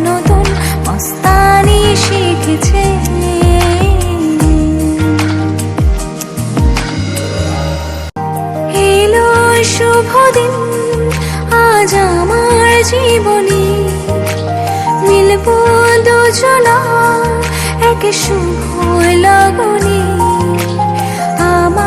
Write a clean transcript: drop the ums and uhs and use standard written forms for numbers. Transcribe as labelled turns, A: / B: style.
A: নতুন মস্তানি শিখেছে। এলো শুভ দিন আজ আমার জীবনে, মিলবো দুজনা এক শুভ লগনে।